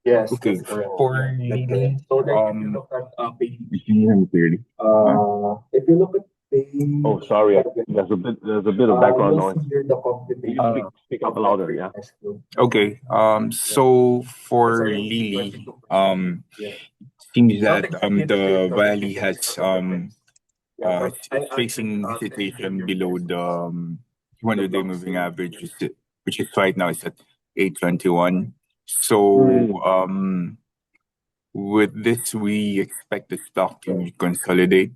Yes, Okay, that's correct. for Yeah, that's Lily, correct. So like if you look at you can hear me clearly. if you look at page Oh, sorry. 7, There's a bit of background you'll noise. see here the Can you computation speak up of that louder? free Yeah. cash flow. Okay. Yeah, So it's for around Lily, 22%. Yeah, seems that nothing significant the from the valley previous has quarter trends. Yeah, but it's I'll answer facing technically hesitation your below questions. the The 200-day block moving sale. average, which is right now is at 821. Mm. So with this, we expect the stock to consolidate.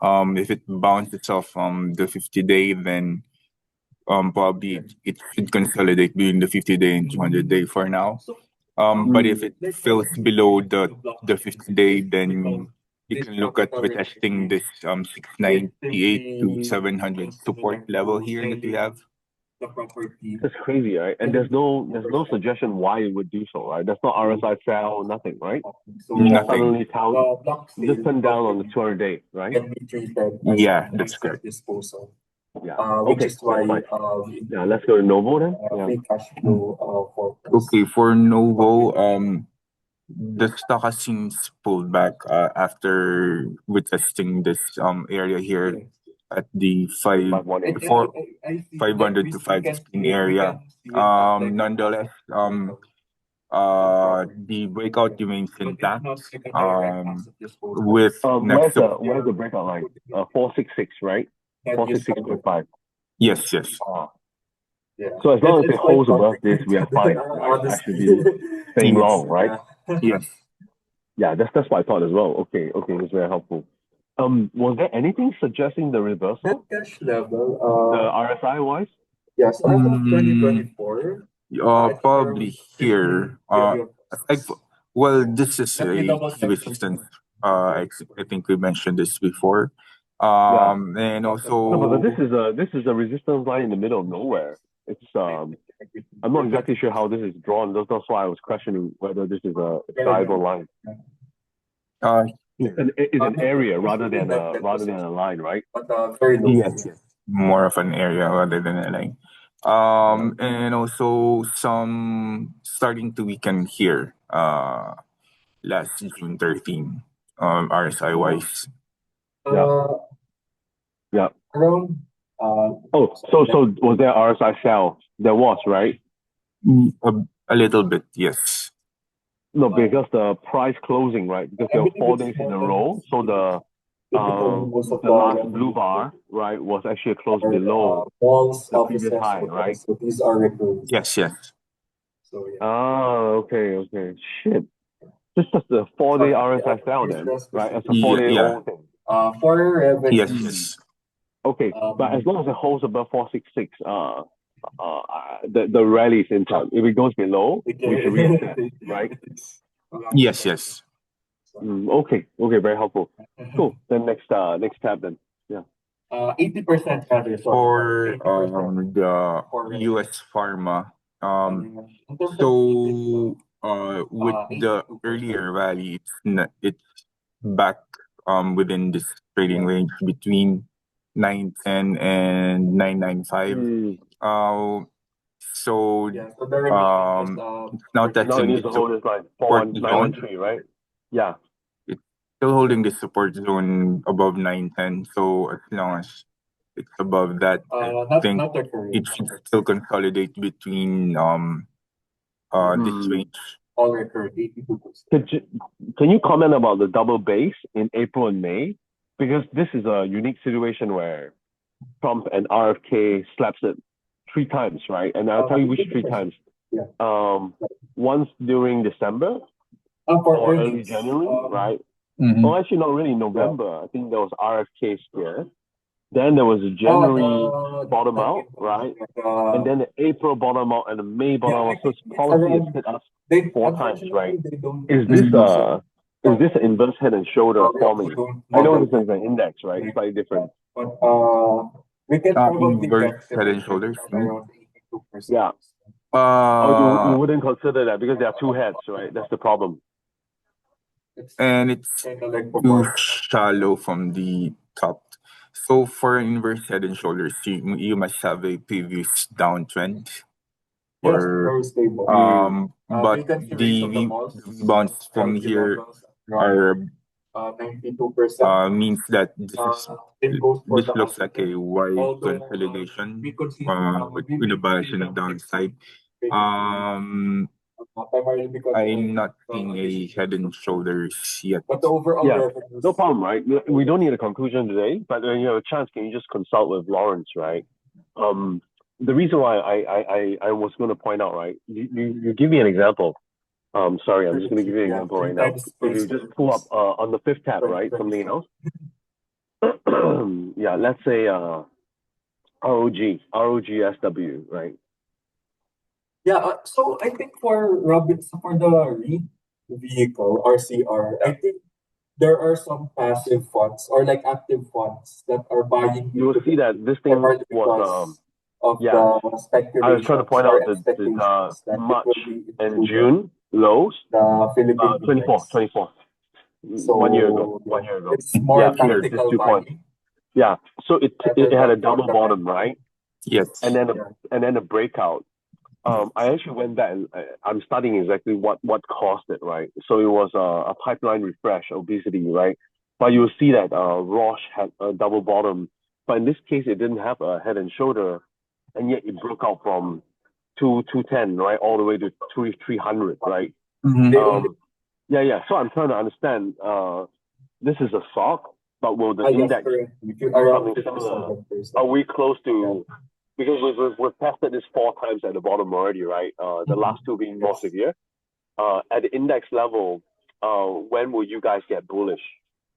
If it bounces off the 50-day, then probably it should consolidate between the 50-day and 200-day for now. But if it falls below the 50-day, then you can look at retesting this 698 to 700 support level here that we have. The property. That's crazy, right? And there's no suggestion why it would do so, right? There's no RSI sell, nothing, right? So It just Nothing. suddenly count, the block just sale turned down on the property 200-day, right? can be treated as Yeah, an that's asset correct. disposal, Yeah. which Okay, is that's why fine. we Yeah, let's go to Novo then. Yeah. free cash flow forecast. Okay, for Novo, the stock has since pulled back after retesting this area here at the Five one eight. four I see five that hundred to we five can fifteen we area. can see it at like Nonetheless, the breakout remains but it's intact. not like a direct asset disposal. With next Where's the breakout line? 466, right? That you started. 466.5. yes. Yeah. So as long as it It's quite holds above this, we are complicated, fine, right? I should honestly. be staying Yes. long, right? Yes. Yeah, that's what I thought as well. Okay, it's very helpful. Was there anything suggesting the That reversal, cash level, the RSI wise? yeah, so as of Mm, 2024, I think probably around 50 here. billion Like, pesos. well, this is Let me a double key check. resistance. I think we mentioned this before. Yeah. And No, also, but this is a resistance line in the middle of nowhere. It's I'm not exactly sure how this is drawn. That's why I was questioning whether this is a diagonal line. uh, It's an area rather than a line, right? But very low. yes, more of an area rather than a line. And also some starting to weaken here. Last June 13, RSI wise. Yeah. Uh, Yeah. around Oh, so was there RSI sell? There was, right? A little bit, yes. No, because the price closing, right? Because I there were believe 4 it's days in more a than row. So typical most of the the last blue revenue bar, right, was actually closed are below malls, the previous offices, high, right? hotels. So these are recurring. Yes. So yeah. Ah, okay. Shit. This is just a 4-day RSI sell Here's then, the right? It's specific. a 4-day Yeah. old thing. For revenue, Yes. Okay, but as long as it holds above 466, the rally is in time. If it goes below, we should reassess, right? Yes. Okay, very helpful. Cool. Then next tab then. Yeah. 80% rather, For 80% the for US pharma, in terms of so with the 82%. earlier rally, it's back within this trading range between 910 and 995. So Yeah, so the remaining is it's now Now it testing needs the to hold this line, support zone. 913, right? Yeah. It's still holding the support zone above 910. So as long as it's above that, I think not the current. it should still consolidate between this range. All recurring 82%. Can you comment about the double base in April and May? Because this is a unique situation where Trump and RFK slaps it 3 times, right? And I'll tell you which 3 times. Yeah. Once during December For or early earnings, January, right? Mhm. Oh, actually, not really November. I think there was RFK scare. Then there was a January bottom out, right? And then the April bottom out and the May bottom out. So policy has hit us 4 times, right? Is this an inverse head and shoulder forming? I know this is an index, right? It's slightly different. But we can probably Inverse get head and shoulders. around 82%. Yeah. You wouldn't consider that because there are 2 heads, right? That's the problem. And it's too shallow from the top. So for inverse head and shoulders, you must have a previous downtrend. Yes, for very stable. but the rebounds from here are 92%. means that It goes for this the looks like a wide although consolidation we could see some with a bias on the downside. primarily because I'm not seeing a head and shoulders yet. but the overall Yeah, revenues. no problem, right? We don't need a conclusion today, but when you have a chance, can you just consult with Lawrence, right? The reason why I was going to point out, right? You give me an example. Sorry, I'm just going to give you an example right now. If you just pull up on the fifth tab, right? Something else. Yeah, let's say ROGSW, right? Yeah, so I think for Robinson, for the REIT vehicle, RCR, I think there are some passive funds or like active funds that are buying You will into see it that this thing primarily was because of yeah. the I was speculations trying to point or out the expectations that it March will be and included June lows. the Philippine 24. index. 1 year ago. So 1 year ago. it's more Yeah, here, just tactical 2 points. buying Yeah. So it rather had a than double bottom, fundamental. right? Yes. And then a breakout. I actually went back and I'm studying exactly what caused it, right? So it was a pipeline refresh, obesity, right? But you will see that Roche had a double bottom, but in this case it didn't have a head and shoulder, and yet it broke out from 210, right, all the way to 300, right? Yeah. So I'm trying to understand. This is a stock, but will the index do something similar? Are we close to? Because we've tested this 4 times at the bottom already, right? The last 2 being more severe. At the index level, when will you guys get bullish?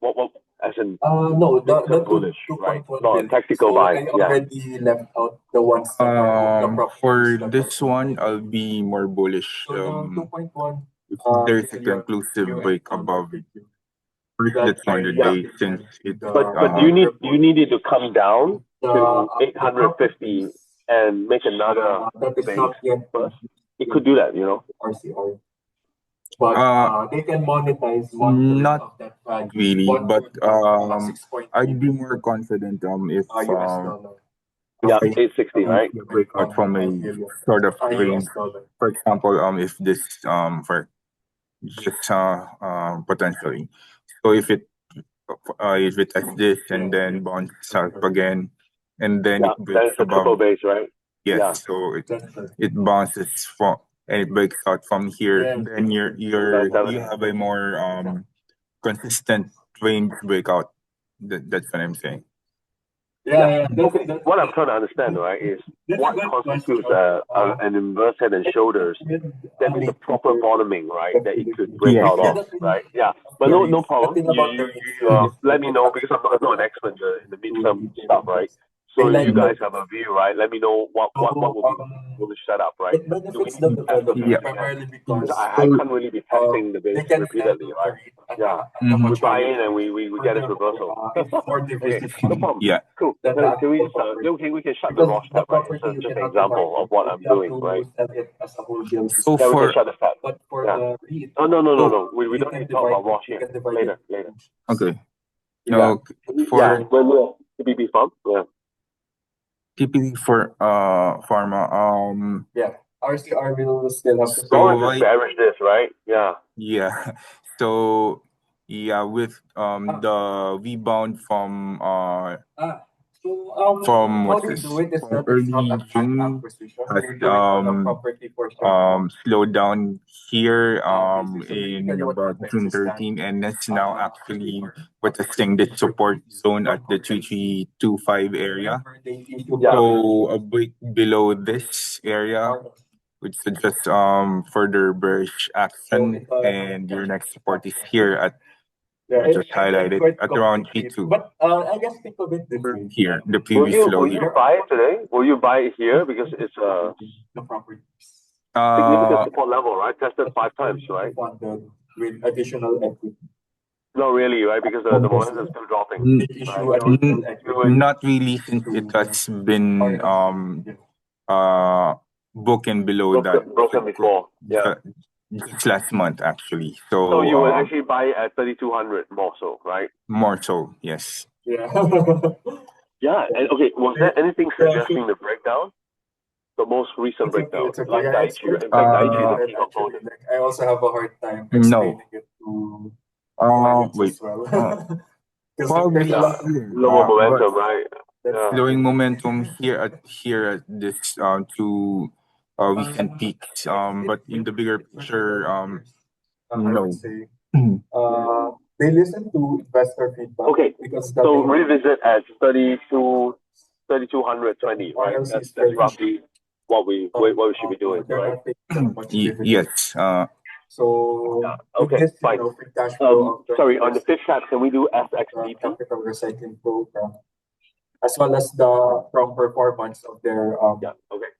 What as in no, the bullish, 2.1 right? billion. Not a tactical So buy. I already left out the ones that are the For properties that this are one, I'll be more bullish. So the 2.1 If there's a conclusive break above it, the 200 days since it But do you need it to come down to 850 and make another that is base not yet first? It could do that, you know. RCR. But they can monetize not of that value. really, but 6.8 I'd be more confident if US dollar. Yeah, I 860, right? break out from a sort of range. US dollar. For example, if this for just potentially, so if it has this and then bounces up again, and then Yeah, it breaks that's a triple above. base, right? Yes, Yeah. so it bounces from and it breaks out from here. Yeah. Then you have a more consistent range breakout. That's what I'm saying. Yeah. Okay. What I'm trying to understand, right, is what constitutes an inverse head and shoulders that is a proper bottoming, right, that it could break out of, right? Yeah. But no problem. You let me know because I'm not an expert in the midterm stuff, right? So you guys have a view, right? Let me know what will be the setup, right? It benefits the developer primarily because I can't really be testing the base repeatedly, right? Yeah. We buy in and we get this reversal. Okay, no problem. Yeah. Cool. Can we can shut the Roche tab, right? So just an example of what I'm doing, right? So Yeah, we for can shut the tab. But for Yeah. the REIT, No. We don't need to talk about Roche here. Later. okay. Yeah. No, for When will TPP farm? Yeah. TPP for pharma. yeah, RCR will still have to Lawrence is bearish this, right? Yeah. Yeah. So yeah, with the rebound from from how what's they this do it is from that it's not early a cash June acquisition. has They're doing on a property for sure. slowed down here Basically, in what about happens June is that, 13, and that's now actually witnessing the support zone at the 3325 area. So a break below this area would suggest further bearish action, and your next support is here at just highlighted at around G2. But I guess think of it this way. Here, the Will previous you low here. buy it today? Will you buy it here because it's a The properties. significant support level, right? Tested 5 times, right? Funded with additional equity. Not really, right? Because the momentum is still dropping. Not really, since it has been broken below broken before. Yeah. Just last month actually. So you will actually buy it at 3,200 more so, right? More so, yes. Yeah. Yeah, and okay, was there anything suggesting the breakdown? the most recent It's okay, breakdown, it's okay. like Yeah, it's Daiichi. quite In fact, Daiichi is the complicated king of actually. golden. Like I also have a hard time No. explaining it to clients Wait. as well. Because Probably there's a lot of here. Lower But momentum, right? that's Yeah. slowing momentum here at this two weekend peaks. But in the bigger picture, I no. would say they listen to investor feedback Okay, because the so main revisit at 3220, right? policy That's is fairly roughly what we should be doing, they're right? not taking that much dividend. Yes. So Yeah. with Okay, this, fine. free cash flow of Sorry, on the 20% fifth track, can we do of the FXDP? capital recycling program, as well as the strong performance of their Yeah, okay,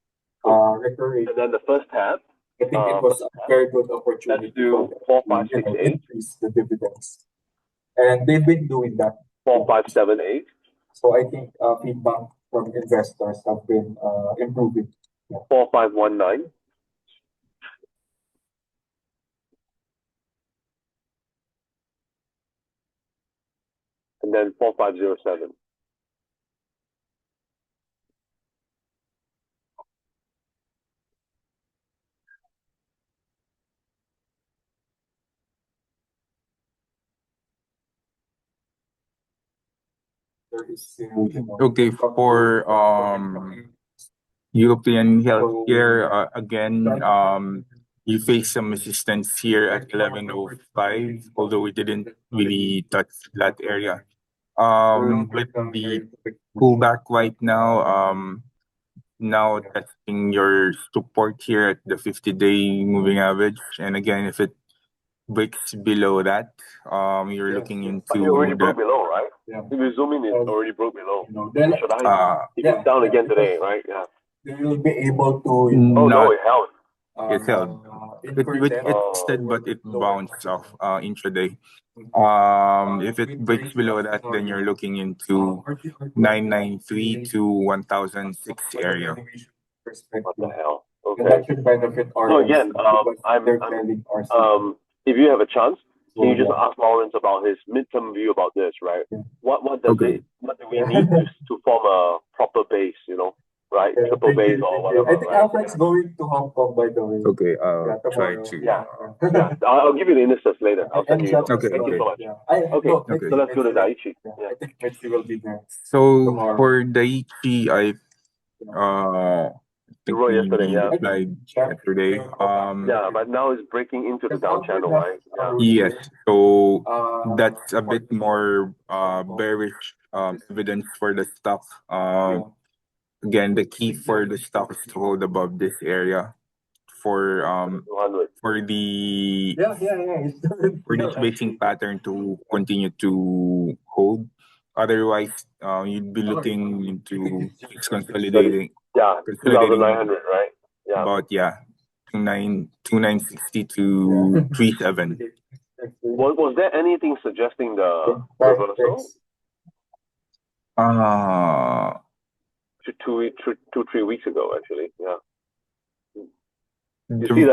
cool. recurring. And then the first tab, I think it was a very good opportunity let's do for 4, them 5, to 6, 8. increase the dividends. And they've been doing that. 4, 5, 7, 8. So I think feedback from investors have been improving. Yeah. 4519. And then 4507. Okay, for European healthcare, again, you face some resistance here at 1105, although we didn't really touch that area. With the pullback right now testing your support here at the 50-day moving average, and again, if it breaks below that, you're looking But it into already broke the below, right? Yeah. If you zoom in, it already broke below. Then Should I? It's down again today, right? Yeah. they will be able to Oh no, not it held. it's held. It tested, but it bounced off intraday. If it breaks below that, then you're looking into 993 to 1006 area. What the hell? And that Okay. should benefit our So again, I'm if you have a chance, can you just ask Lawrence about his midterm view about this, right? What does Okay. what do we need to form a proper base, right? Triple base or whatever. I think Alfred's going to Hong Kong, by the way. Okay, I'll try to. Yeah. I'll give you the indices later. I'll send you. Okay, Thank you so much. Yeah. Okay, so let's go to Daiichi. I think Mitzi will be there. So tomorrow. for Daiichi, I think wrote we yesterday, yeah. replied yesterday. Yeah, but now it's breaking into the down channel, right? Yeah. Yes, so that's a bit more bearish evidence for the stock. Again, the key for the stock is to hold above this area for 200. for the for this racing pattern to continue to hold. Otherwise, you'd be looking into it's consolidating. Yeah, Consolidating 2,900, right? Yeah. about 2960 to 37. Was there anything suggesting the reversal? Two, 3 weeks ago, actually. Yeah. You see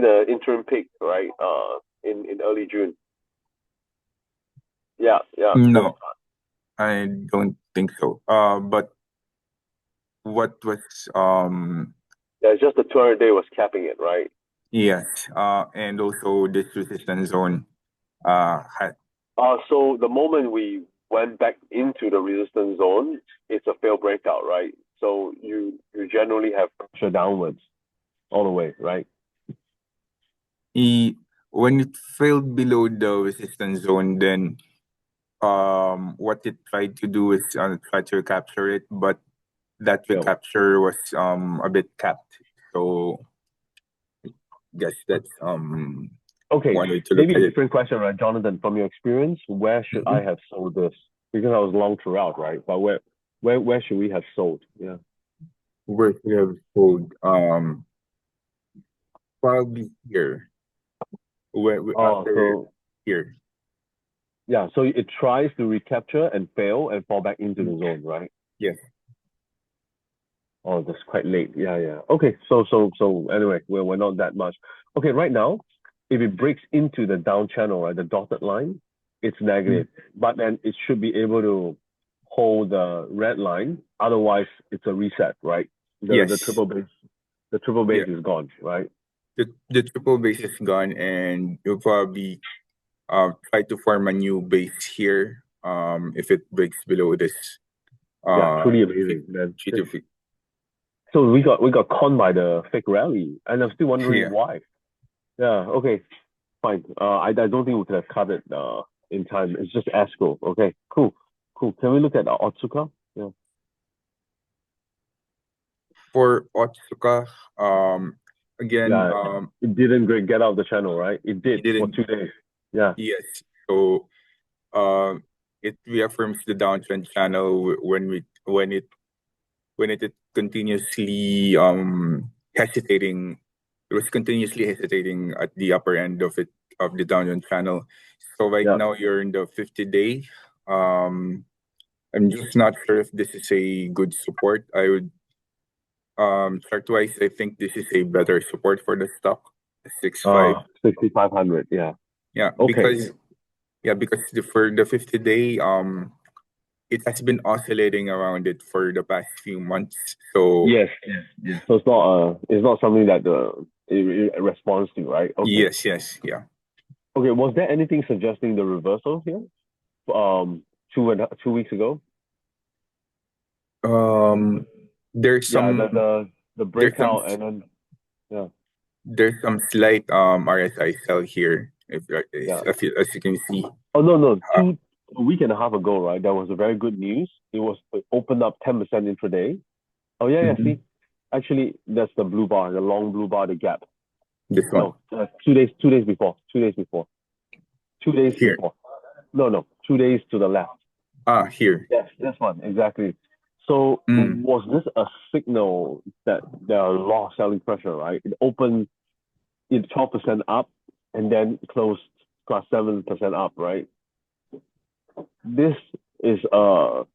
the interim peak, right? In early June. Yeah. No, I don't think so. But what was it's just the 200-day was capping it, right? yes. And also this resistance zone had. So the moment we went back into the resistance zone, it's a failed breakout, right? So you generally have pressure downwards all the way, right? When it failed below the resistance zone, then what it tried to do is try to recapture it, but that recapture was a bit capped. So I guess that's okay. one way to Maybe look a at different question, right, Jonathan? From your experience, where should I have sold this? Because I was long throughout, right? But where should we have sold? Yeah. Where we have sold probably here. After here. Yeah, so it tries to recapture and fail and fall back into the zone, right? Yes. Oh, that's quite late. Yeah. Okay, so anyway, we're not that much. Okay, right now, if it breaks into the down channel, right, the dotted line, it's negative. But then it should be able to hold the red line. Otherwise, it's a reset, right? The triple base The triple base is gone, right? The triple base is gone, and you'll probably try to form a new base here. If it breaks below this. Truly amazing, man. G2. So we got conned by the fake rally, and I'm still wondering why. Yeah. Okay. Fine. I don't think we could have cut it in time. It's just escrow. Okay. Cool. Can we look at Otsuka? Yeah. For Otsuka, again, it didn't get out of the channel, right? It did for 2 days. Yeah. Yes. So, it reaffirms the downtrend channel when it continuously hesitating. It was continuously hesitating at the upper end of the downtrend channel. So right now you're in the 50-day. I'm just not sure if this is a good support. I would chart-wise, I think this is a better support for the stock. 6,500. Yeah. Yeah. Okay. Because for the 50-day, it has been oscillating around it for the past few months. So yes. So it's not something that it responds to, right? Okay. Yes. Yeah. Okay. Was there anything suggesting the reversal here? 2 weeks ago. There's some the breakout and then there's some slight RSI sell here if as you can see. Oh no, a week and a half ago, right? That was a very good news. It opened up 10% intraday. Oh yeah, see, actually that's the blue bar, the long blue bar, the gap. This one. No, 2 days before. 2 days before. 2 days here. Before. No, 2 days to the left. Here. Yes, this one exactly. So was this a signal that there are a lot of selling pressure, right? It opened 12% up and then closed +7% up, right? This is a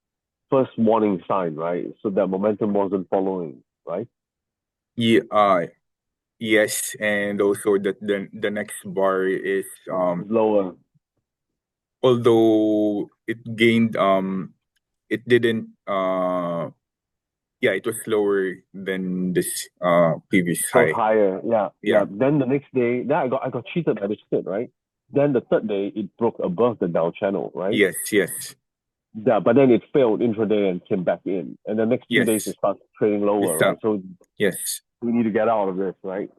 first warning sign, right? So that momentum wasn't following, right? Yeah. Yes, and also that the next bar is lower. Although it gained it didn't it was lower than this previous high. Higher, yeah. Then the next day, I got cheated by the split, right? Then the third day it broke above the Dow channel, right? Yes. Yeah, but then it failed intraday and came back in. And the next 2 days it starts trading lower, right? So yes, we need to get out of this, right?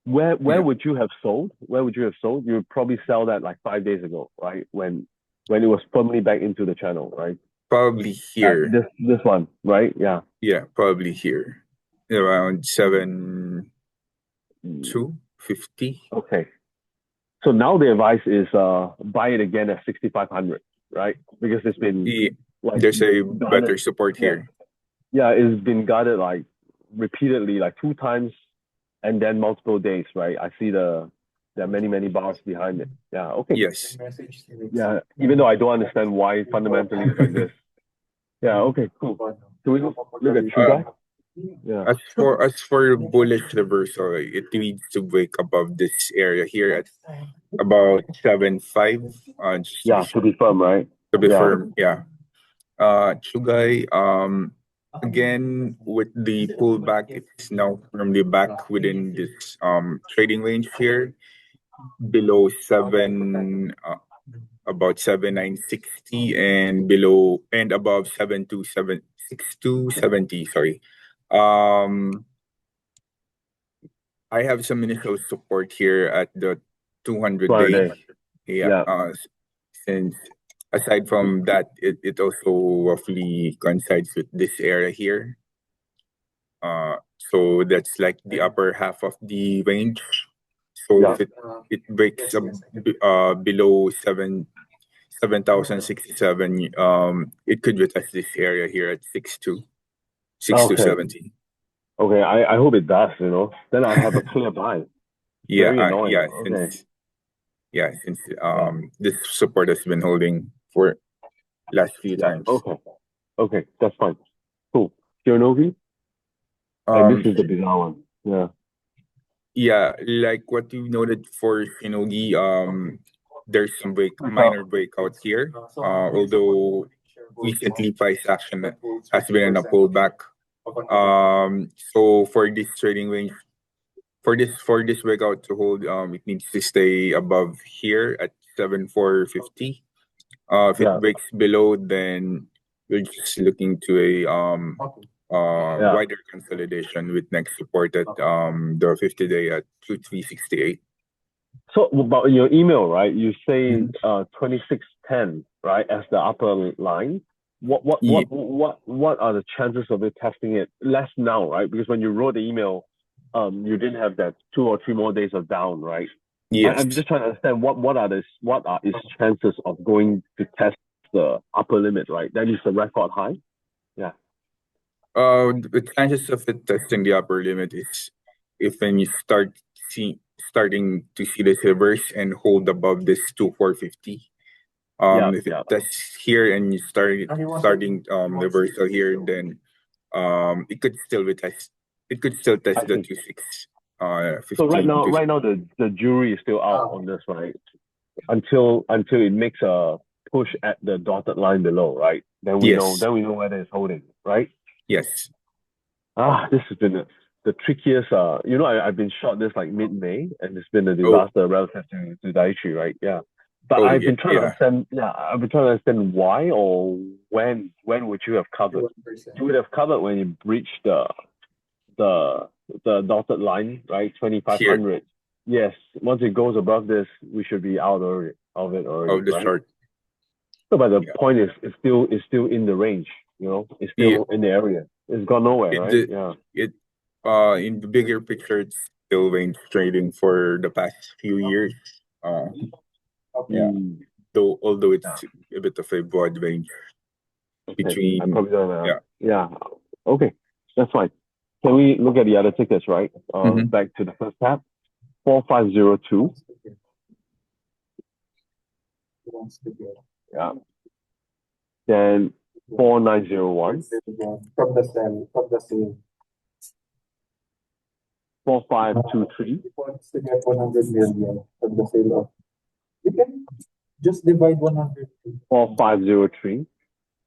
Where would you have sold? Where would you have sold? You would probably sell that like 5 days ago, right? When it was firmly back into the channel, right? Probably here. This one, right? Yeah. Yeah, probably here. Around 7,250. Okay. So now the advice is buy it again at 6,500, right? Because it's been there's a better support here. Yeah, it's been guarded like repeatedly, like 2 times and then multiple days, right? I see there are many bars behind it. Yeah, okay. Yes. Yeah, even though I don't understand why fundamentally it's like this. Yeah, okay, cool. Can we look at Chugai? Yeah. As for bullish reversal, it needs to break above this area here at about 7.5. To be firm, right? To be firm, yeah. Chugai, again with the pullback, it's now firmly back within this trading range here, below 7, about 7,960 and below and above 7,270. Sorry. I have some initial support here at the 200-day. Yeah. Since aside from that, it also roughly coincides with this area here. So that's like the upper half of the range. So if it breaks below 7,067, it could retest this area here at 6,270. Okay, I hope it does, Then I have a clear buy. Very annoying. Since this support has been holding for last few times. Okay, that's fine. Cool. Shiranogi? And this is the bizarre one. Yeah. Yeah, like what you noted for Shinogi, there's some minor breakout here. Although recently price action has been in a pullback. So for this trading range, for this breakout to hold, it needs to stay above here at 7,450. If it Yeah. breaks below, then we're just looking to a Yeah. wider consolidation with next support at the 50-day at 2,368. So about your email, right? You say 2610, right, as the upper line. What are the chances of it testing it less now, right? Because when you wrote the email, you didn't have that 2 or 3 more days of down, right? Yes. I'm just trying to understand what are its chances of going to test the upper limit, right? That is the record high. Yeah. The chances of it testing the upper limit is if when you starting to see this reverse and hold above this 2,450. If it tests here and you starting reversal here, then it could still test the 2,650. So right now the jury is still out on this, right? Until it makes a push at the dotted line below, right? Then we know whether it's holding, right? Yes. This has been the trickiest. I've been shot this like mid-May, and it's been a disaster relative to Daiichi, right? Yeah. But I've been trying to understand. Yeah, I've been trying to understand why or when would you have covered? You would have covered when you breached the dotted line, right? 2,500. Yes. Once it goes above this, we should be out of it already, the right? chart. So, but the point is, it's still in the range. It's still in the area. It's gone nowhere, right? In the bigger picture, it's still range trading for the past few years. Although it's a bit of a broad range between. I probably don't. Yeah. Okay, that's fine. Can we look at the other tickets, right? Back to the first tab, 4502. Yeah. Then 4901. From the same. 4523. He wants to get 100 million from the sale of. You can just divide 100 to 4503.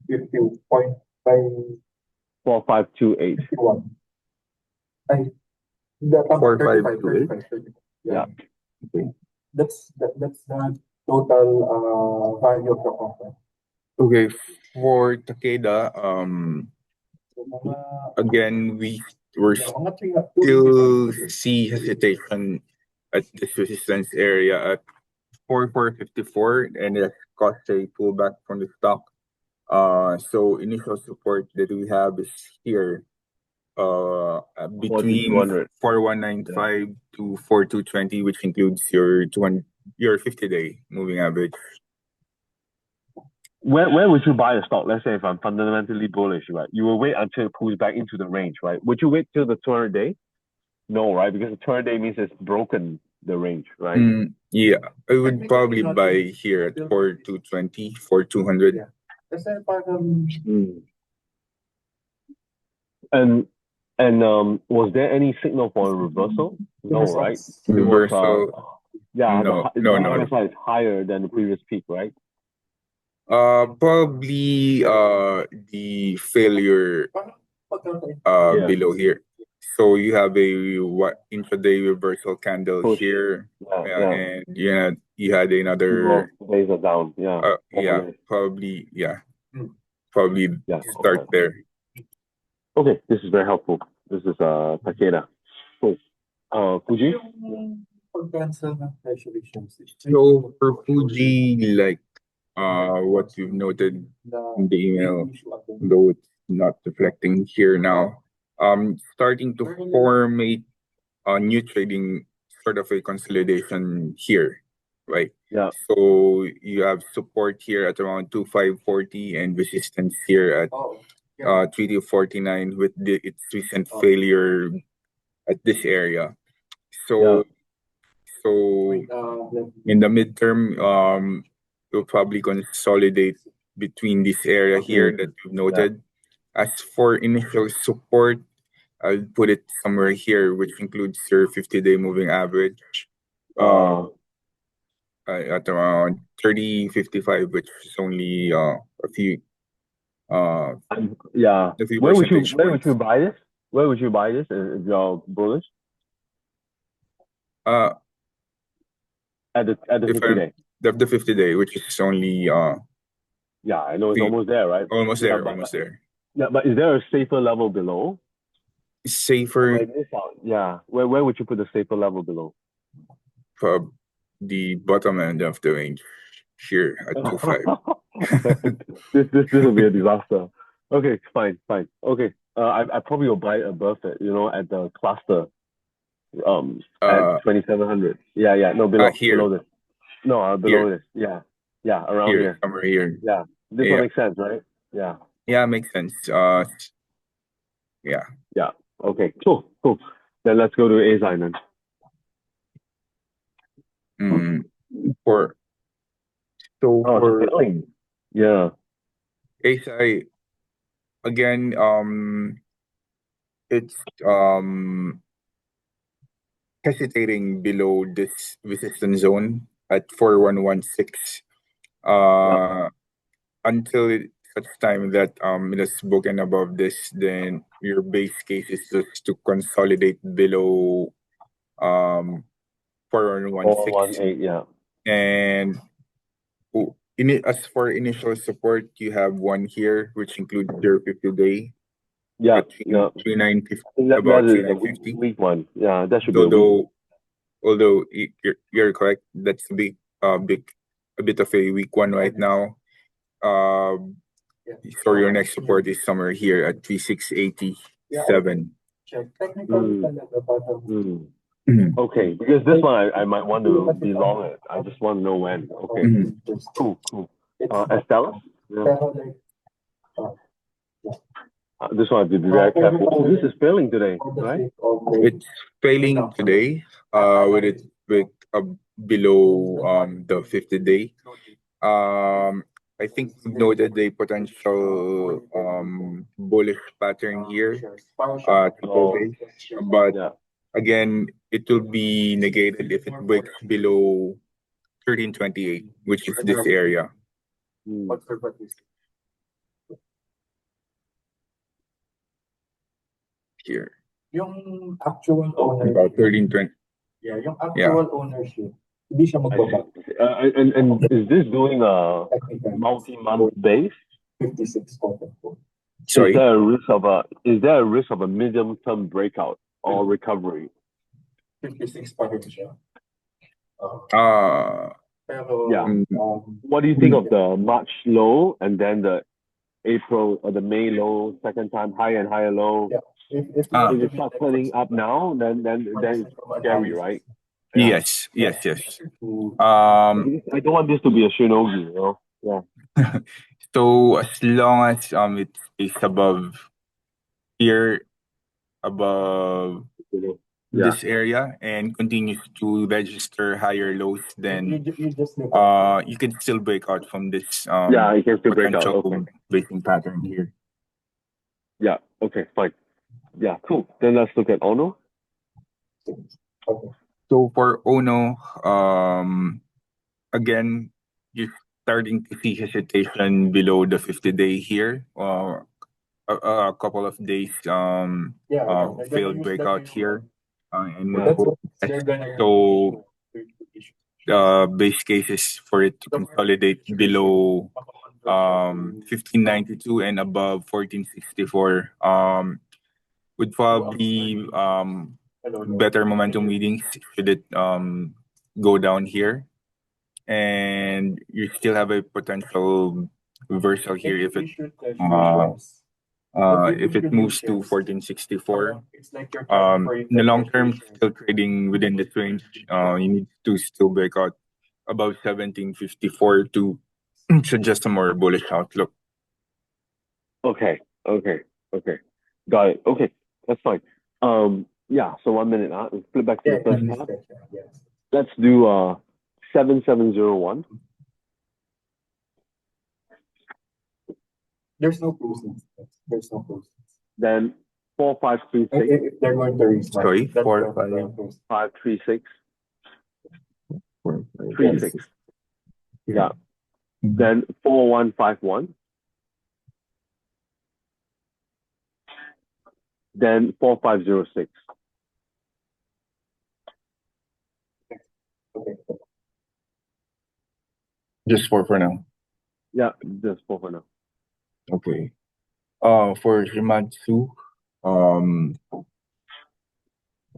50 point by 4528. 51. The 35. Yeah. Okay. That's the total value of the contract. Okay, for Takeda, So, mga, again, we're still see hesitation at this resistance area at 4,454, and it caused a pullback from the stock. So initial support that we have is here, between 4,195 to 4,220, which includes your 50-day moving average. Where would you buy a stock? Let's say if I'm fundamentally bullish, right? You will wait until it pulls back into the range, right? Would you wait till the 200-day? No, right? Because the 200-day means it's broken the range, right? Yeah, I would probably buy here at 4,220, 4,200. Yeah. Kasi And was there any signal for a reversal? No, right? Reversal. The RSI is higher than the previous peak, right? Probably the failure below here. So you have a intraday reversal candle here, and you had another. Days are down. Probably start there. Okay, this is very helpful. This is Takeda. Cool. Fuji. So for Fuji, like what you've noted in the email, though it's not reflecting here now, starting to form a new trading sort of a consolidation here, right? Yeah. So you have support here at around 2,540 and resistance here at 3,249 with its recent failure at this area. So in the midterm, we'll probably consolidate between this area here that you've noted. As for initial support, I'll put it somewhere here, which includes your 50-day moving average at around 30.55, which is only a few Yeah. a few Where would percentage points. you buy this? Where would you buy this if you're bullish? Uh, At the if 50 I'm day. the 50-day, which is only Yeah, I know it's the almost there, right? almost Yeah, there, almost there. yeah, but is there a safer level below? Safer Yeah. Where would you put the safer level below? for the bottom end of the range here at 2.5. This will be a disaster. Okay, fine. Okay. I probably will buy above it, at the cluster at 2700. Yeah, no, Here, below this. No, below here, this. Yeah, around here, here. somewhere here. Yeah. This one Yeah, makes sense, right? Yeah. yeah, makes sense. Yeah. Yeah. Okay, cool. Then let's go to ASI then. Mm, for so Oh, for it's failing. Yeah. ASI again, it's hesitating below this resistance zone at 4116. Yeah. Until such time that it has broken above this, then your base case is just to consolidate below 4116. 418, yeah. And as for initial support, you have one here, which includes your 50-day Yeah, at yeah. 3950, I think that about is a 3950. weak one. Yeah, that should be a weak one. Although you're correct, that's a bit of a weak one right now. So your next support is somewhere here at 3687. Okay, because this one I might want to be long it. I just want to know when. Okay, cool. Estella? Yeah. This one I have to be very careful. Oh, this is failing today, right? It's failing today. With below the 50-day. I think we've noted a potential bullish pattern here today, but Yeah. again, it will be negated if it breaks below 1328, which is this area here. Yung actual ownership. About 1320. Yung actual ownership, hindi siya magbaba. And is this doing a multi-month base? 56 quote. Sorry? Is there a risk of a medium-term breakout or recovery? 56 pa rin siya. Pero, yeah. What do you think of the March low and then the April or the May low, second time high and higher low? Yeah. If it starts turning up now, then it's scary, right? Yeah. Yes. I don't want this to be a shinogi, Yeah. So as long as it is above here, above this area, and continues to register higher lows, then you can still break out from this you can still break out. Okay. breaking pattern here. Yeah. Okay. Fine. Yeah. Cool. Then let's look at Ono. So for Ono, again, you're starting to see hesitation below the 50-day here. A couple of days failed breakout here. And so base case is for it to consolidate below 1592 and above 1464. Would probably better momentum readings should it go down here. And you still have a potential reversal here if it moves to 1464. In the long term, still trading within this range. You need to still break out above 1754 to suggest a more bullish outlook. Okay. Got it. Okay, that's fine. Yeah. So 1 minute. Let's flip back to the first part. Let's do 7701. There's no process. Then 4536. If they're going to reach, sorry, 536. 36. Yeah. Then 4151. then 4506. Okay. Just for now. Yeah, just for now. Okay. For Shimatsu,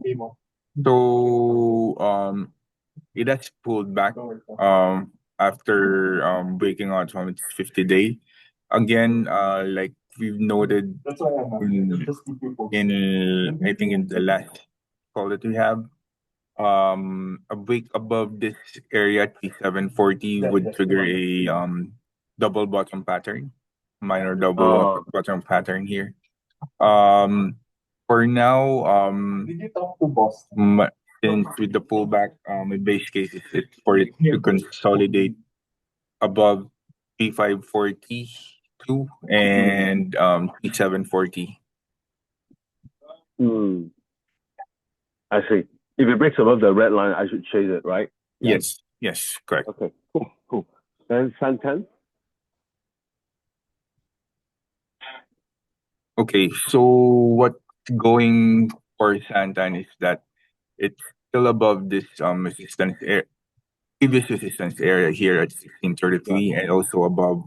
Imo. so it has pulled back after breaking out from its 50 day. Again, like we've noted That's why I'm just keep you posted. in I think in the last call that we have, a break above this area T740 would trigger a double bottom pattern, minor double bottom pattern here. For now, Did you talk to Boston? since with the pullback, in base case is it for it to consolidate above P542 and P740. I see. If it breaks above the red line, I should chase it, right? Yeah. Yes, correct. Okay, cool. Then Santan? Okay, so what's going for Santan is that it's still above this previous resistance area here at 1633 and also above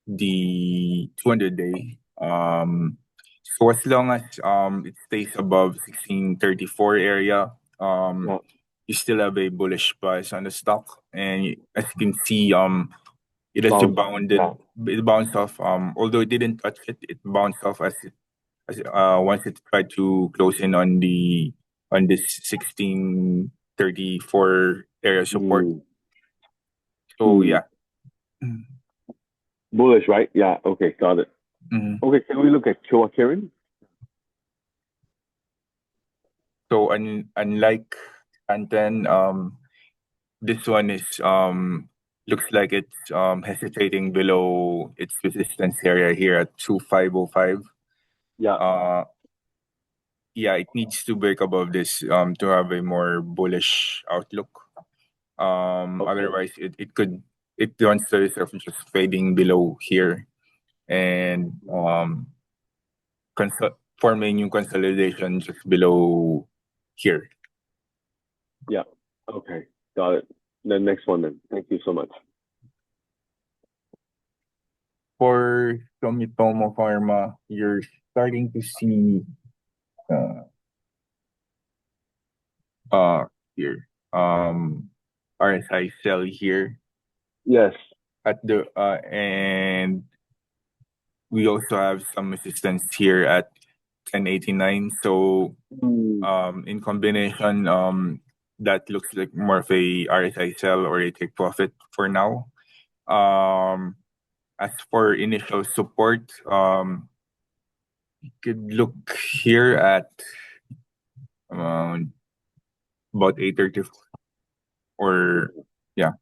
the 200 day. So as long as it stays above 1634 area, you still have a bullish bias on the stock. And as you can see, it has rebounded. It bounced off. Although it didn't touch it, it bounced off as once it tried to close in on this 1634 area support. So yeah. Bullish, right? Yeah. Okay, got it. Okay, can we look at Kyowa Kirin? So unlike Santen, this one is looks like it's hesitating below its resistance area here at 2505. Yeah. Yeah, it needs to break above this to have a more bullish outlook. Otherwise it wants to itself just fading below here and form a new consolidation just below here. Yeah. Okay, got it. The next one then. Thank you so much. For Sumitomo Pharma, you're starting to see here RSI sell here. Yes. At the and we also have some resistance here at 1089. So in combination, that looks like more of a RSI sell or a take profit for now. As for initial support, you could look here at about 830 or yeah.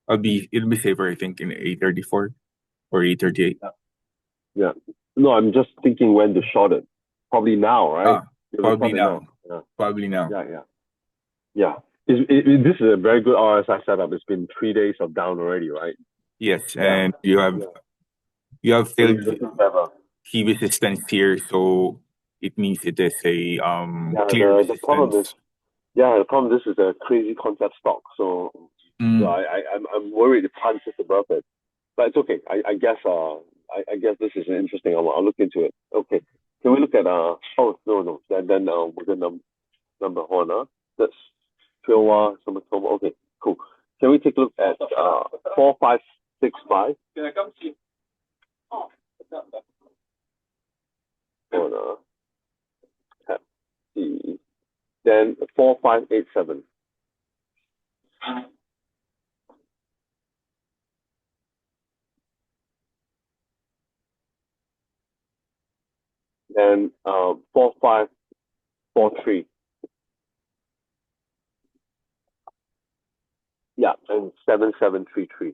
It'll be safer I think in 834 or 838. Yeah. No, I'm just thinking when to short it. Probably now, right? Probably now. Yeah. Probably now. Yeah. This is a very good RSI setup. It's been 3 days of down already, right? Yes, and you have failed key resistance here, so it means it is a clear resistance. The problem this is a crazy concept stock, so I'm worried it punches above it. But it's okay. I guess this is interesting. I'll look into it. Okay. Can we look at no. Then we're gonna number one, that's Kiowa Sumitomo. Okay, cool. Can we take a look at 4565? Can I come see? Then 4587. Then 4543. Yeah, and 7733.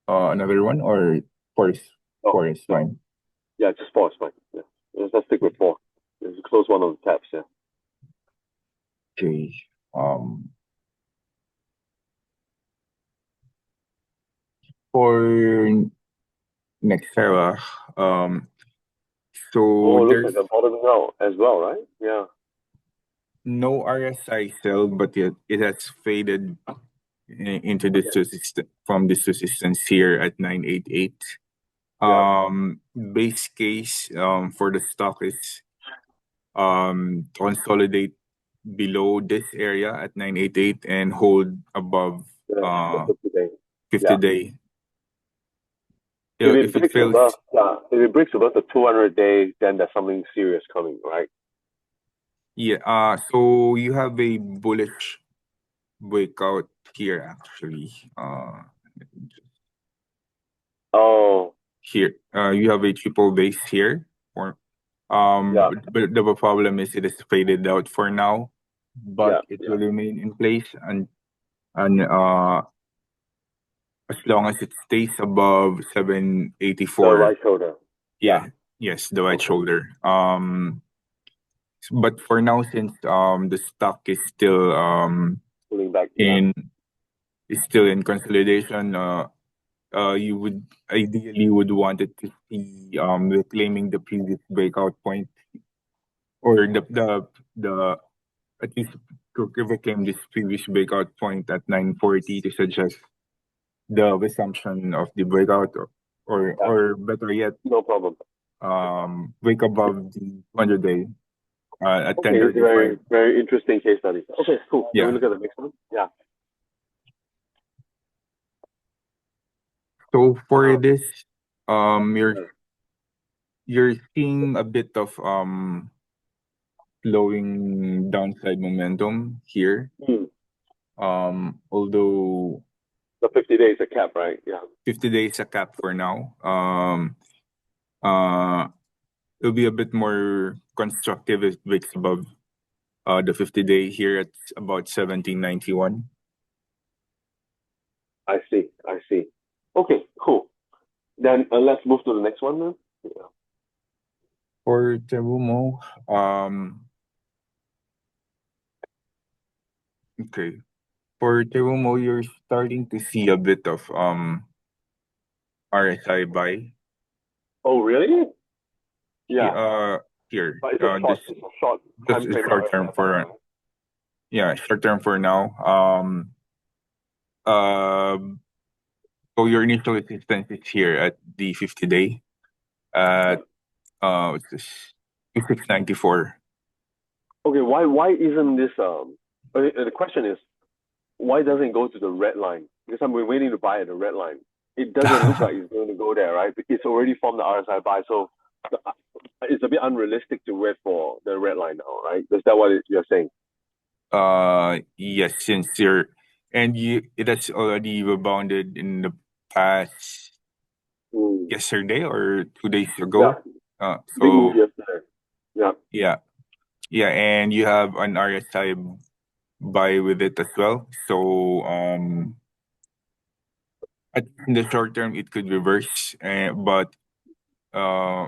Another one or four is fine. Yeah, just 4 is fine. Yeah. Let's stick with 4. Let's close one of the tabs. Yeah. Okay. For Nexera, so Looks there's like the bottoming out as well, right? Yeah. no RSI sell, but it has faded into this resistance from this resistance here at 988. Base case for the stock is consolidate below this area at 988 and hold above The 50 day. 50 Yeah. day. If it If it breaks fails, above, if it breaks above the 200-day, then there's something serious coming, right? yeah. So you have a bullish breakout here actually. Oh, Here, you have a triple base here. Or yeah, but the problem is it is faded out for now, but yeah, it yeah. will remain in place and as long as it stays above The 784. right shoulder. Yeah. Yeah, yes, the right Okay. shoulder. But for now, since the stock is still Pulling back. Yeah. in is still in consolidation, you would ideally would want it to see reclaiming the previous breakout point or the at least to reclaim this previous breakout point at 940 to suggest the resumption of the breakout Yeah. or better yet No problem. break above the 100-day at Okay, it's a 1035. very interesting case study. Okay, cool. Can we Yeah. look at the next one? Yeah. So for this, Yeah. you're seeing a bit of slowing downside momentum here. Hmm. Although The 50 days a cap, right? Yeah. 50 days a cap for now. Uh, it'll be a bit more constructive if it breaks above the 50-day here at about 1791. I see. I see. Okay, cool. Then let's move to the next one then. Yeah. For Terumo, okay. For Terumo, you're starting to see a bit of RSI buy. Oh, really? Yeah. Here. But it's a short, This it's a short this time is frame. short term for short term for now. Um, so your initial resistance is here at the 50-day at what's this 2694. Okay, why isn't this the question is why doesn't it go to the red line? Because I'm waiting to buy at the red line. It doesn't look like it's going to go there, right? It's already formed the RSI buy, so it's a bit unrealistic to wait for the red line now, right? Is that what you're saying? Yes, since it has already rebounded in the past yesterday or 2 days Yeah, ago. big move So yesterday. Yeah. yeah, and you have an RSI buy with it as well. So in the short term it could reverse, but uh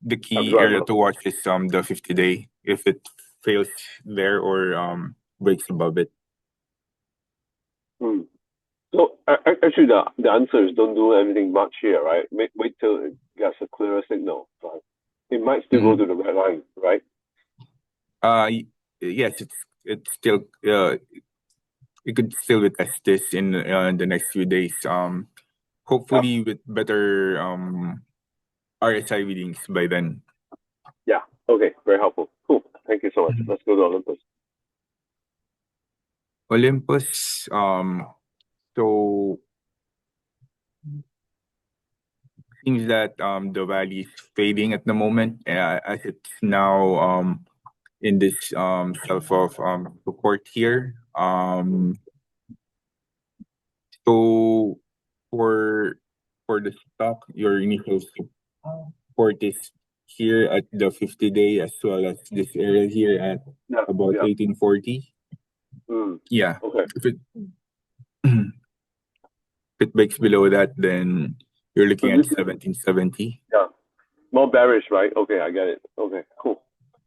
the key Absorb. area to watch is the 50-day if it fails there or breaks above it. Hmm. So actually, the answer is don't do anything much here, right? Wait till it gets a clearer signal. Right? It might still go to the red line, right? Yes, it's still you could still retest this in the next few days. Hopefully with better RSI readings by then. Yeah. Okay. Very helpful. Cool. Thank you so much. Let's go to Olympus. Olympus, so seems that the value is fading at the moment as it's now in this shelf of support here. So for the stock, your initial support is here at the 50-day as well as this area here at Yeah. about Yeah. 1840. Yeah. Okay. If it if it breaks below that, then you're So looking at this, 1770. yeah, More bearish, right? Okay, I get it. Okay, cool.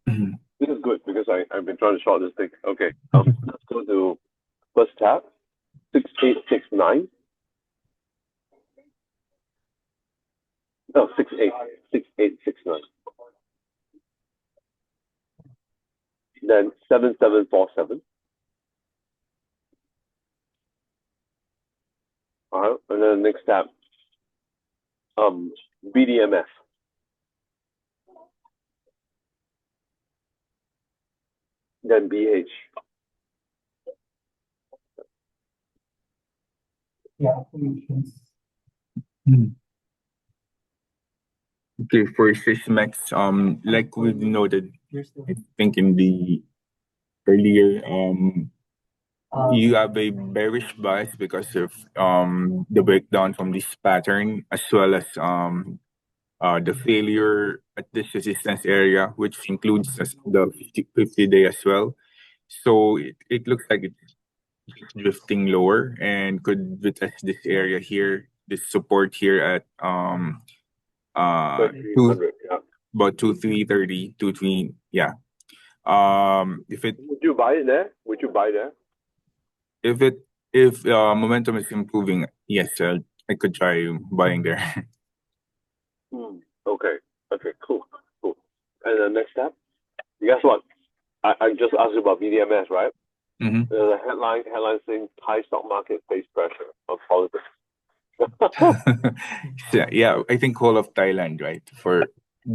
Mhm. This is good because I've been trying to short this thing. Okay, let's go to first tab, 6869. No, 6869. Then 7747. And then the next tab, BDMF. Then BH. Yeah. Mhm. Okay, for Sysmex, like we noted, I think in the earlier, you have a bearish bias because of the breakdown from this pattern, as well as the failure at this resistance area, which includes the 50-day as well. So it looks like it's drifting lower and could retest this area here, this support here at two 300. Yeah. about 2330, 23, yeah. If it Would you buy it there? Would you buy there? if it if momentum is improving, yes, I could try buying there. Okay. Okay. Cool. Cool. And the next step. Guess what? I just asked you about BDMS, right? Mm-hmm. There's a headline saying Thai stock market face pressure of politics. Yeah, I think whole of Thailand, right? For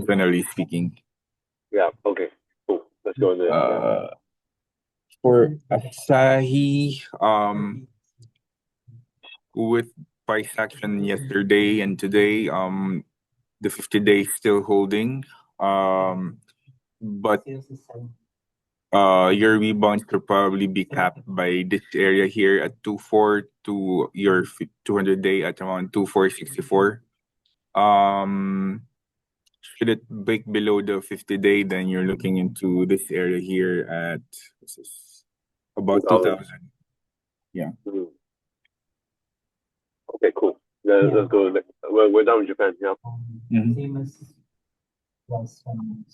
generally speaking. Yeah. Okay. Cool. Let's go into it. For Asahi, with price action yesterday and today, the 50-day is still holding. But your rebounds could probably be capped by this area here at 24 to your 200-day at around 2464. Should it break below the 50-day, then you're looking into this area here at what's this? About 2000. Yeah. Mhm. Okay, cool. Let's go. We're done with Japan. Yeah. Mhm. Same as last one.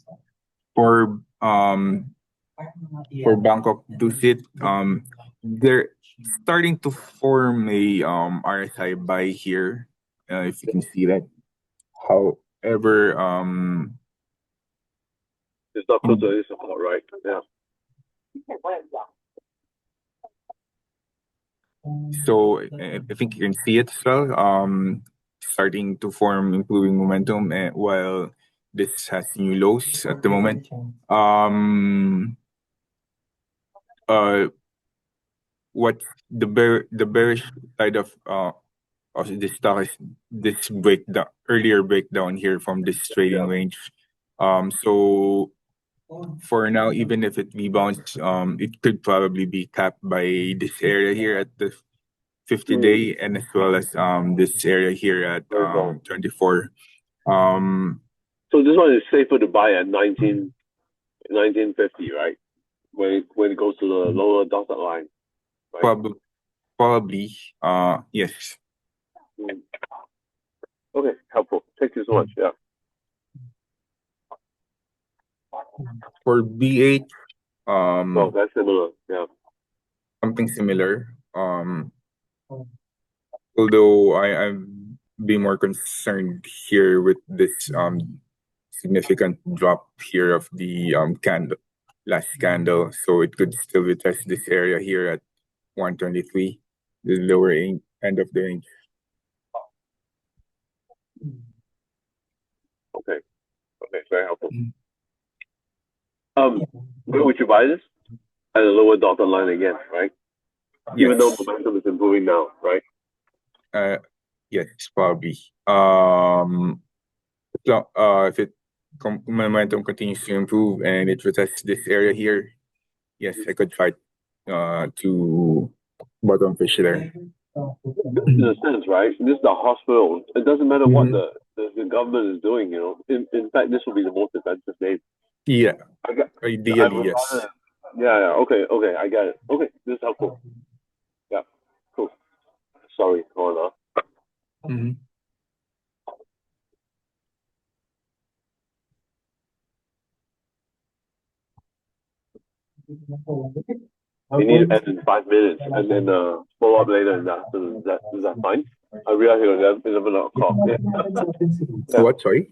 For Bangkok to sit, they're starting to form a RSI buy here, if you can see that. However, It's not close to any support, right? Yeah. so I think you can see it as well. Starting to form improving momentum, while this has new lows at the moment. What the bearish side of this stock is this breakdown, earlier breakdown here from this trading range. So for now, even if it rebounds, it could probably be capped by this area here at the 50-day, and as well as this area here at 24. So this one is safer to buy at 1950, right? When it goes to the lower dotted line, right? Probably, yes. Okay, helpful. Thank you so much. Yeah. For BH, Well, that's similar. Yeah. something similar. Although I'm be more concerned here with this significant drop here of the last candle, so it could still retest this area here at 123, the lower end of the range. Okay. Okay, very helpful. Where would you buy this? At a lower dotted line again, right? Yes. Even though momentum is improving now, right? Yes, probably. So, if momentum continues to improve and it retests this area here, yes, I could try to bottom fish there. In a sense, right? This is the hospital. It doesn't matter what the government is doing, you know. In fact, this will be the most defensive name. Yeah. Ideally, yes. Yeah. Okay. I get it. Okay, this is helpful. Yeah. Cool. Sorry, hold on. We need to end in 5 minutes and then follow up later in the afternoon. Is that fine? I realize it's 11 o'clock. Yeah. What? Sorry?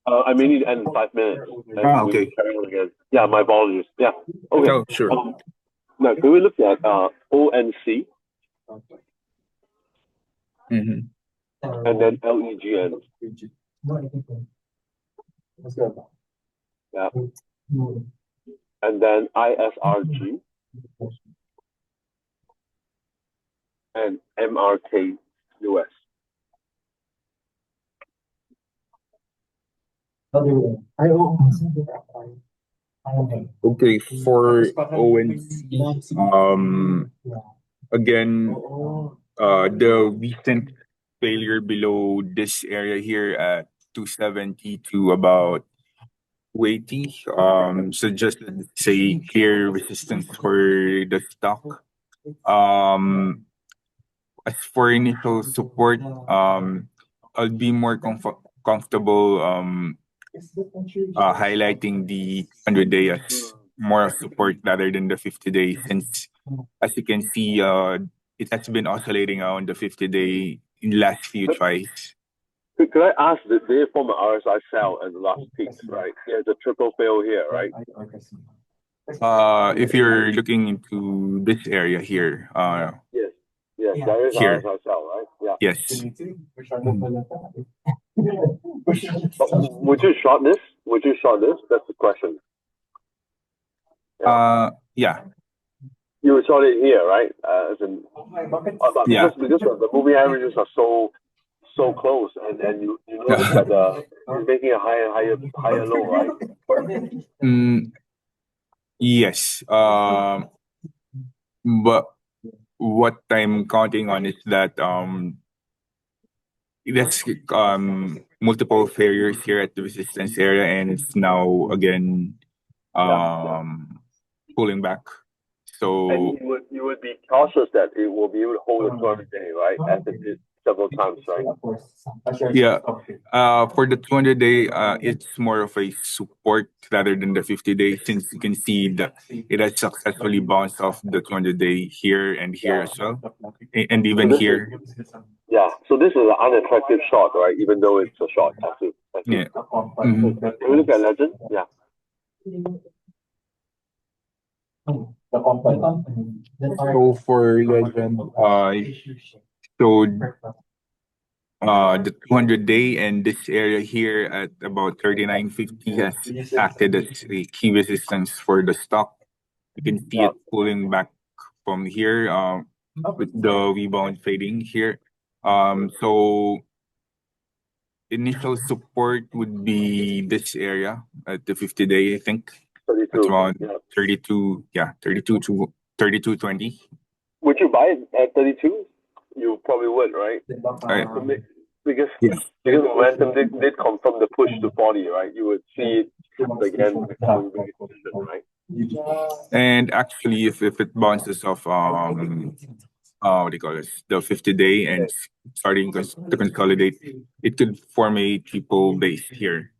I may need to end in 5 minutes. And we okay. carry on again. Yeah, my apologies. Yeah. Okay. Oh, sure. Now, can we look at ONC Mm-hmm. and then LEGN? Yeah. And then ISRG and MRK US. Okay, for ONC, again, the recent failure below this area here at 270 to about 280 suggested say clear resistance for the stock. As for initial support, I'll be more comfortable highlighting the 100-day as more support rather than the 50-day, since as you can see, it has been oscillating around the 50-day in last few tries. Could I ask, that they form an RSI cell at the last peak, right? There's a triple fail here, right? If you're looking into this area here, Yes. Yes, there is here. RSI cell, right? Yeah. Yes. Would you short this? Would you short this? That's the question. Yeah. You would short it here, right? As in, Yeah. because the moving averages are so close, and you notice that you're making a higher low, right? Yes. But what I'm counting on is that that's multiple failures here at the resistance area, and it's now again pulling back. So And you would be cautious that it will be able to hold the 200-day, right? As it did several times, right? yeah, for the 200-day, it's more of a support rather than the 50-day, since you can see that it has successfully bounced off the 200-day here and here as well, and even So here. So this is an unattractive short, right? Even though it's a short. I see. Yeah. Can we look at legend? Yeah. So for legend, so the 200-day and this area here at about 39.50 has acted as a key resistance for the stock. You can see it pulling back from here with the rebound fading here. So initial support would be this area at the 50-day, I think. 32. That's around Yeah. 32, 32 to 32.20. Would you buy it at 32? You probably would, right? Because momentum did come from the push to 40, right? You would see it again becoming very consistent, right? And actually, if it bounces off, what do you call this? The 50-day and starting to consolidate, it could form a triple base here.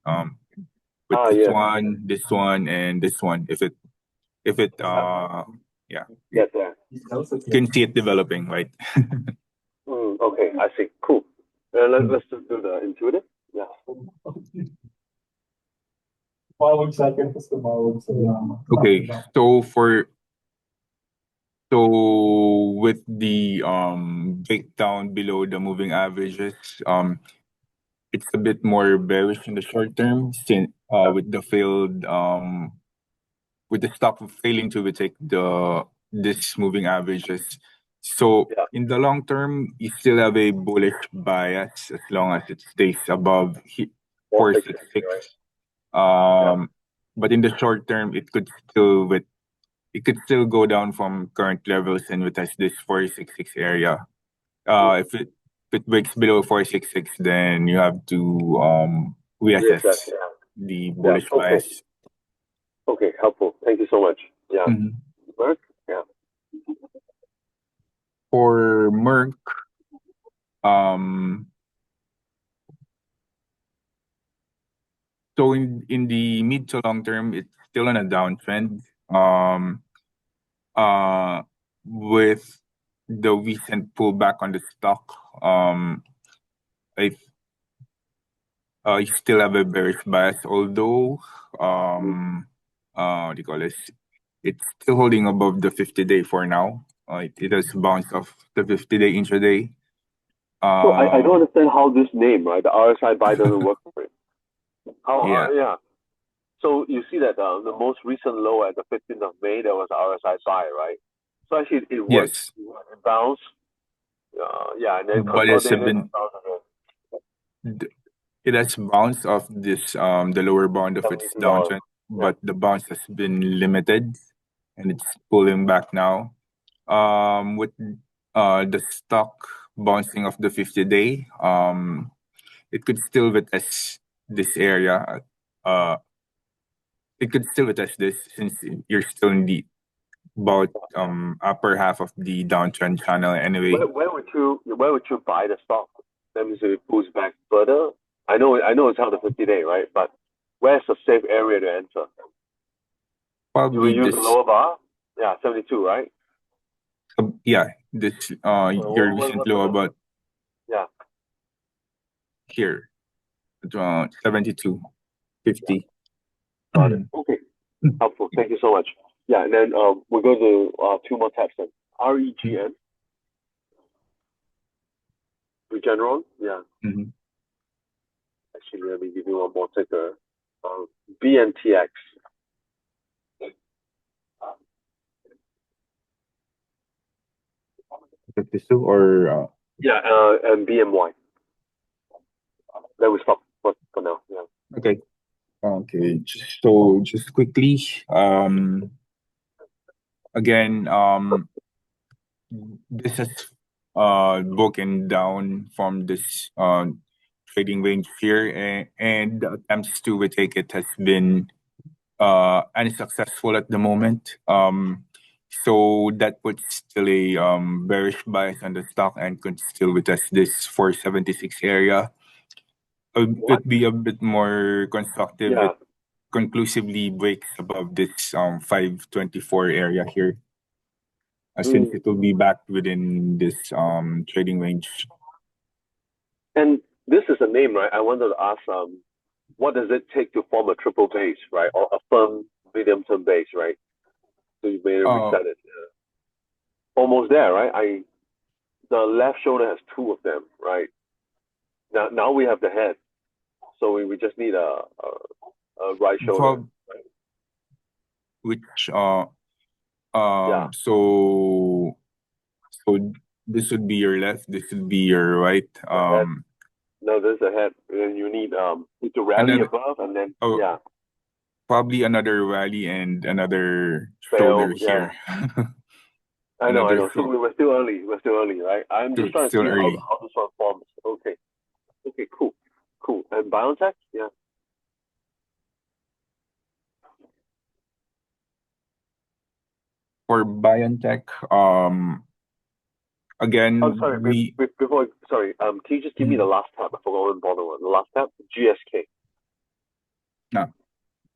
With this one, and this one. If it, yeah. Get there. You can see it developing, right? Okay, I see. Cool. Let's just do the intuitive. Yeah. Okay, with the breakdown below the moving averages, it's a bit more bearish in the short term, since with the failed with the stock failing to retake this moving averages. So in the long term, you still have a bullish bias as long as it stays above 466. But in the short term, it could still go down from current levels and retest this 466 area. If it breaks below 466, then you have to reassess the bullish bias. Okay, helpful. Thank you so much. Yeah. Merck? Yeah. For Merck, so in the mid to long term, it's still on a downtrend. with the recent pullback on the stock, I you still have a bearish bias, although what do you call this? It's still holding above the 50-day for now. It has bounced off the 50-day intraday. So I don't understand how this name, right, the RSI buy doesn't work for it. How? Yeah. Yeah. So you see that the most recent low at the 15th of May, there was RSI buy, right? So actually it worked. Yes, It bounced. Yeah, and then but it's consolidated been and bounced again. it has bounced off this the lower bound of its $72. downtrend, Yeah. but the bounce has been limited, and it's pulling back now. With the stock bouncing off the 50-day, it could still retest this area. It could still retest this since you're still in the about upper half of the downtrend channel anyway. Where would you buy the stock? That means if it pulls back further. I know it's held the 50-day, right? But where's the safe area to enter? You will Probably use this the lower bar? Yeah, 72, right? yeah, this your recent What's low the about yeah. here around 72.50. Got it. Okay. Helpful. Thank you so much. Yeah, and then we'll go to two more tabs then. REGN, Regeneron. Yeah. Mm-hmm. Actually, let me give you one more ticker. BNTX. 52 or Yeah, and BMY. Then we stop for now. Yeah. okay. Okay, so just quickly, again, this has broken down from this trading range here, and the attempts to retake it has been unsuccessful at the moment. So that puts still a bearish bias on the stock and could still retest this 476 area. It'd be a bit more constructive. Yeah. It conclusively breaks above this 524 area here, since it will be back within this trading range. And this is a name, right? I wanted to ask, what does it take to form a triple base, right, or a firm medium-term base, right? So you may reset it. Yeah. Almost there, right? The left shoulder has two of them, right? Now we have the head, so we just need a right shoulder. Right? Which Yeah. So this would be your left. This would be your right. No, there's a head. And you need to rally above, and then yeah. Probably another rally and another shoulder here. I know. So we're still early. Right? I'm just trying to see how this one forms. Okay, cool. And BioNTech, yeah. For BioNTech, again, sorry. Can you just give me the last tab? I forgot one bottom one. The last tab, GSK. No. Okay.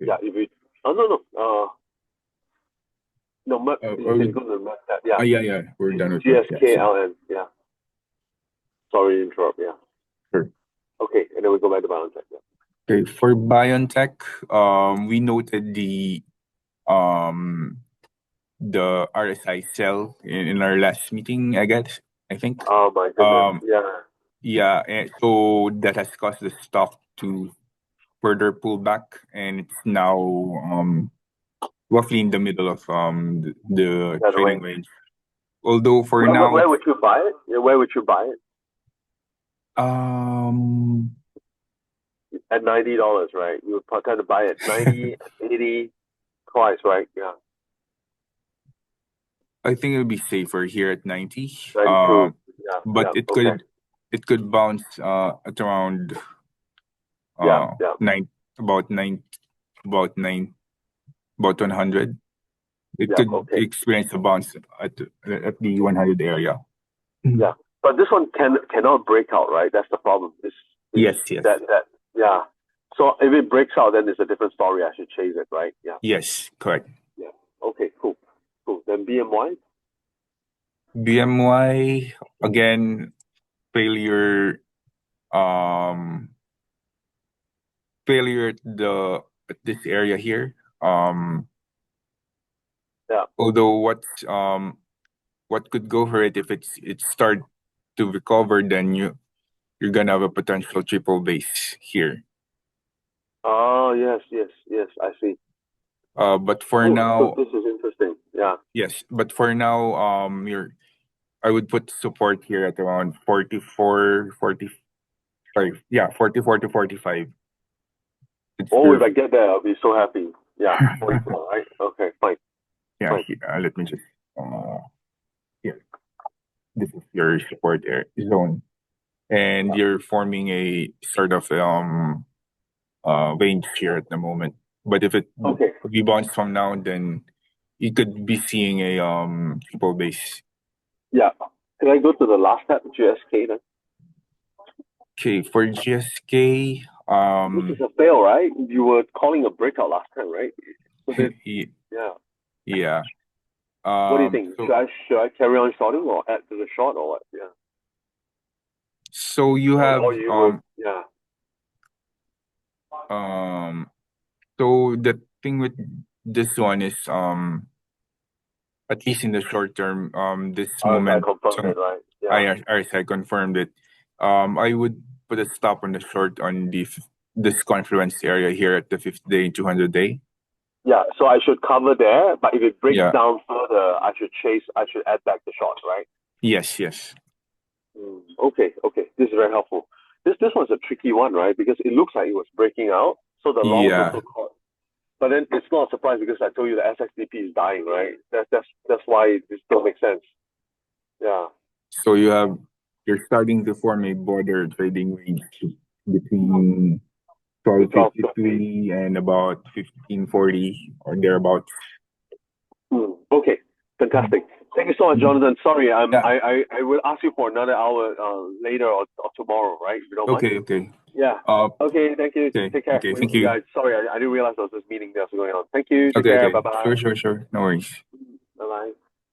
Yeah. If you. Oh no. No, you can go to the Merck tab. Yeah. Yeah. We're done with GSKLN. Yeah. Sorry to interrupt. Yeah. Sure. Okay, and then we go back to BioNTech. Yeah. Okay, for BioNTech, we noted the RSI sell in our last meeting, I guess. I think. Oh my goodness. Yeah, and so that has caused the stock to further pull back, and it's now roughly in the middle of the trading range. Although for now, where would you buy it? Yeah, where would you buy it? At $90, right? You would kind of buy it 90, 80, twice, right? Yeah. I think it would be safer here at 90. 92. But it could bounce at around about 100. It could experience a bounce at the 100 area. Yeah, but this one cannot break out, right? That's the problem. Yes. Yeah. So if it breaks out, then it's a different story. I should chase it, right? Yeah. Yes, correct. Yeah. Okay. Cool. Cool. Then BMY? BMY, again, failure, failure at this area here. Yeah. Although what could go for it if it start to recover, then you're gonna have a potential triple base here. Oh, yes, I see. But for Oh, now, so this is interesting. Yeah. yes. But for now, I would put support here at around 44, 40. Sorry, yeah, 44 to 45. It's Oh, if your I get there, I'll be so happy. Yeah, 44, right? Okay, fine. yeah. Fine. Let me just here. This is your support zone, and you're forming a sort of range here at the moment. But if it Okay. rebounds from now, then you could be seeing a triple base. Yeah. Can I go to the last step, GSK then? Okay, for GSK, This is a fail, right? You were calling a breakout last time, right? So then, yeah. yeah. What do you think? So, Should I carry on shorting or add to the short or what? Yeah. so you have Or you would, yeah. so the thing with this one is at least in the short term, this I moment, confirmed it, right? Yeah. I confirmed it. I would put a stop on the short on this confluence area here at the 50-day and 200-day. Yeah, so I should cover there, but if it breaks Yeah. down further, I should add back the short, right? Yes. Okay. This is very helpful. This one's a tricky one, right? Because it looks like it was breaking out, so the longs Yeah. also caught. But then it's not a surprise because I told you the SXDP is dying, right? That's why this don't make sense. Yeah. So you're starting to form a border trading range between 1253 and about 1540 or thereabouts. Okay, fantastic. Thank you so much, Jonathan. Sorry, Yeah. I will ask you for another hour later or tomorrow, right? If you don't mind. Okay. Yeah. Okay, thank you. Okay. Take care. Okay, thank you. Yeah, sorry, I didn't realize there was this meeting that's going on. Thank you. Take Okay. care. Bye bye. Sure. No worries. Bye bye.